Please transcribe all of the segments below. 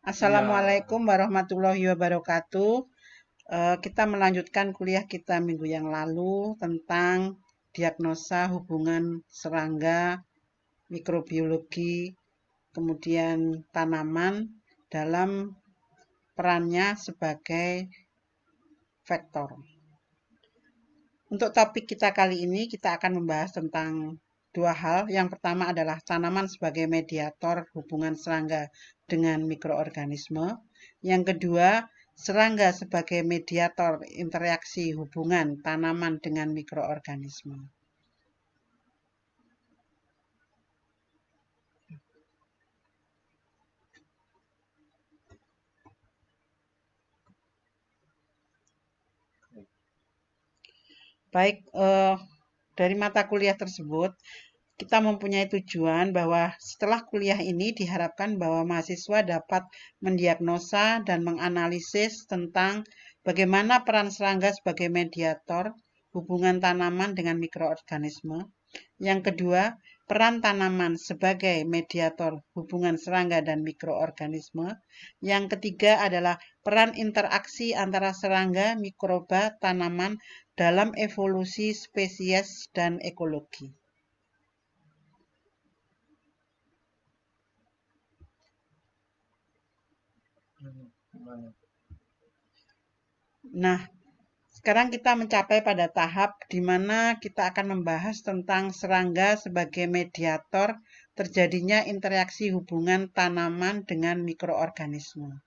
Assalamualaikum warahmatullahi wabarakatuh. Kita melanjutkan kuliah kita minggu yang lalu tentang diagnosa hubungan serangga, mikrobiologi, kemudian tanaman dalam perannya sebagai vektor. Untuk topik kita kali ini, kita akan membahas tentang dua hal. Yang pertama adalah tanaman sebagai mediator hubungan serangga dengan mikroorganisme. Yang kedua, serangga sebagai mediator interaksi hubungan tanaman dengan mikroorganisme. Baik, dari mata kuliah tersebut, kita mempunyai tujuan bahwa setelah kuliah ini diharapkan bahwa mahasiswa dapat mendiagnosa dan menganalisis tentang bagaimana peran serangga sebagai mediator hubungan tanaman dengan mikroorganisme. Yang kedua, peran tanaman sebagai mediator hubungan serangga dan mikroorganisme. Yang ketiga adalah peran interaksi antara serangga, mikroba, tanaman dalam evolusi spesies dan ekologi. Nah, sekarang kita mencapai pada tahap di mana kita akan membahas tentang serangga sebagai mediator terjadinya interaksi hubungan tanaman dengan mikroorganisme.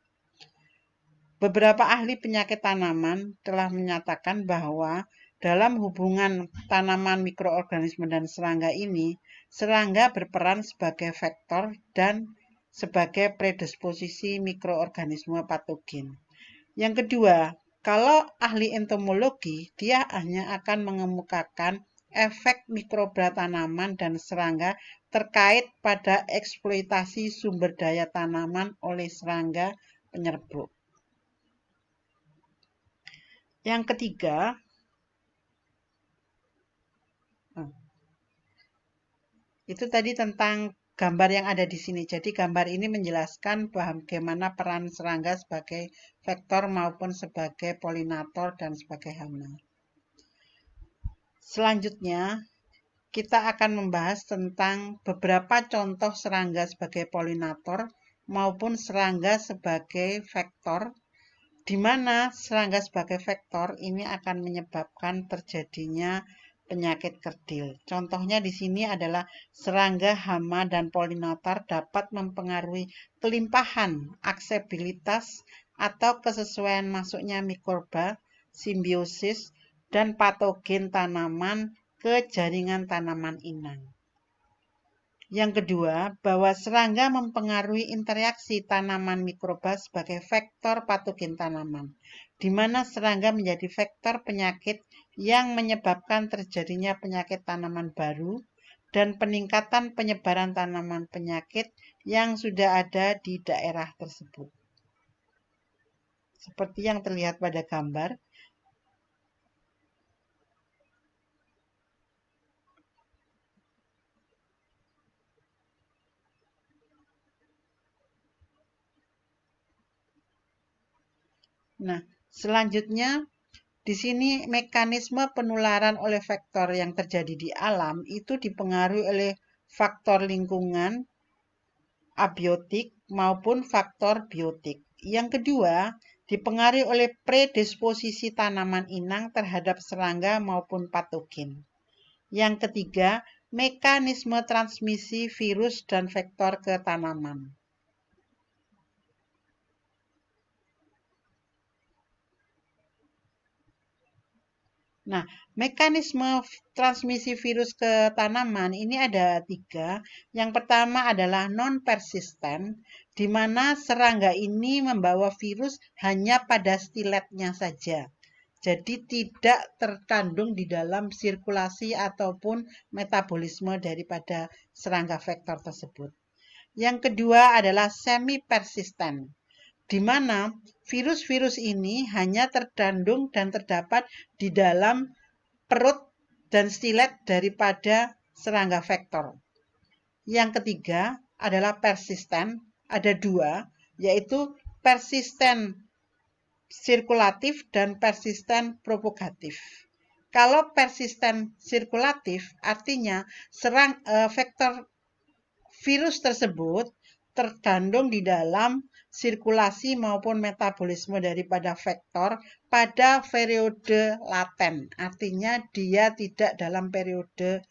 Beberapa ahli penyakit tanaman telah menyatakan bahwa dalam hubungan tanaman mikroorganisme dan serangga ini, serangga berperan sebagai vektor dan sebagai predisposisi mikroorganisme patogen. Yang kedua, kalau ahli entomologi, dia hanya akan mengemukakan efek mikroba tanaman dan serangga terkait pada eksploitasi sumber daya tanaman oleh serangga penyerbuk. Yang ketiga, itu tadi tentang gambar yang ada di sini. Jadi gambar ini menjelaskan bagaimana peran serangga sebagai vektor maupun sebagai polinator dan sebagai hama. Selanjutnya, kita akan membahas tentang beberapa contoh serangga sebagai polinator maupun serangga sebagai vektor, di mana serangga sebagai vektor ini akan menyebabkan terjadinya penyakit kerdil. Contohnya di sini adalah serangga, hama, dan polinator dapat mempengaruhi kelimpahan, aksesibilitas, atau kesesuaian masuknya mikroba, simbiosis, dan patogen tanaman ke jaringan tanaman inang. Yang kedua, bahwa serangga mempengaruhi interaksi tanaman mikroba sebagai vektor patogen tanaman, di mana serangga menjadi vektor penyakit yang menyebabkan terjadinya penyakit tanaman baru dan peningkatan penyebaran tanaman penyakit yang sudah ada di daerah tersebut. Seperti yang terlihat pada gambar, nah, selanjutnya di sini mekanisme penularan oleh vektor yang terjadi di alam itu dipengaruhi oleh faktor lingkungan, abiotik maupun faktor biotik. Yang kedua, dipengaruhi oleh predisposisi tanaman inang terhadap serangga maupun patogen. Yang ketiga, mekanisme transmisi virus dan vektor ke tanaman. Nah, mekanisme transmisi virus ke tanaman ini ada 3. Yang pertama adalah non-persisten, di mana serangga ini membawa virus hanya pada stiletnya saja. Jadi tidak terkandung di dalam sirkulasi ataupun metabolisme daripada serangga vektor tersebut. Yang kedua adalah semi-persisten, di mana virus-virus ini hanya terkandung dan terdapat di dalam perut dan stilet daripada serangga vektor. Yang ketiga adalah persisten, ada 2, yaitu persisten sirkulatif dan persisten propagatif. Kalau persisten sirkulatif artinya vektor virus tersebut terkandung di dalam sirkulasi maupun metabolisme daripada vektor pada periode laten. Artinya dia tidak dalam periode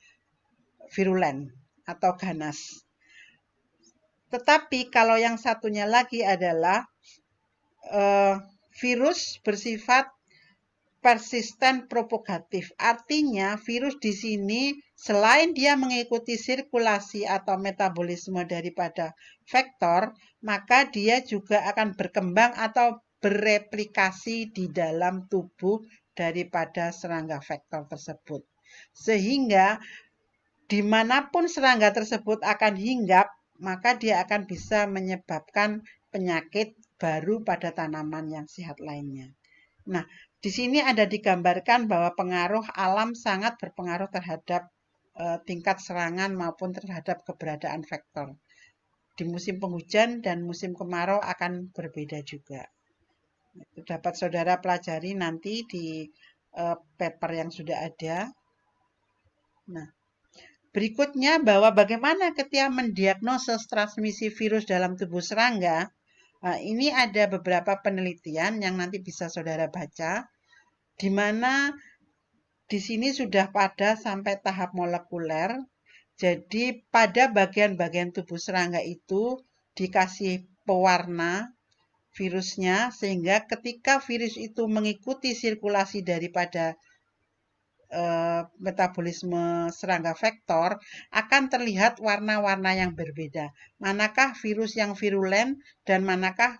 virulen atau ganas. Tetapi kalau yang satunya lagi adalah virus bersifat persisten propagatif. Artinya virus di sini selain dia mengikuti sirkulasi atau metabolisme daripada vektor, maka dia juga akan berkembang atau bereplikasi di dalam tubuh daripada serangga vektor tersebut. Sehingga dimanapun serangga tersebut akan hinggap, maka dia akan bisa menyebabkan penyakit baru pada tanaman yang sehat lainnya. Nah, di sini ada digambarkan bahwa pengaruh alam sangat berpengaruh terhadap tingkat serangan maupun terhadap keberadaan vektor. Di musim penghujan dan musim kemarau akan berbeda juga. Itu dapat saudara pelajari nanti di paper yang sudah ada. Nah, berikutnya bahwa bagaimana ketika mendiagnosis transmisi virus dalam tubuh serangga. Nah, ini ada beberapa penelitian yang nanti bisa saudara baca, di mana di sini sudah pada sampai tahap molekuler. Jadi pada bagian-bagian tubuh serangga itu dikasih pewarna virusnya, sehingga ketika virus itu mengikuti sirkulasi daripada metabolisme serangga vektor, akan terlihat warna-warna yang berbeda. Manakah virus yang virulen dan manakah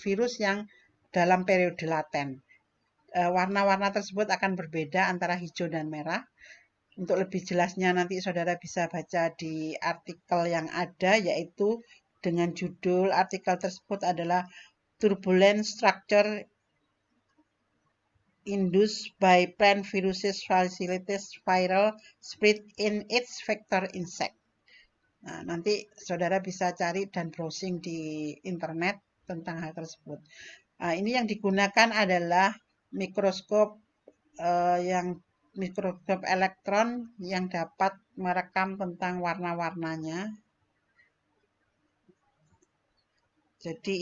virus yang dalam periode laten. Warna-warna tersebut akan berbeda antara hijau dan merah. Untuk lebih jelasnya nanti saudara bisa baca di artikel yang ada, yaitu dengan judul artikel tersebut adalah Turbulent Structure Induced by Plant Viruses Facilitates Viral Spread in its Vector Insect. Nah, nanti saudara bisa cari dan browsing di internet tentang hal tersebut. Nah, ini yang digunakan adalah mikroskop mikroskop elektron yang dapat merekam tentang warna-warnanya. Jadi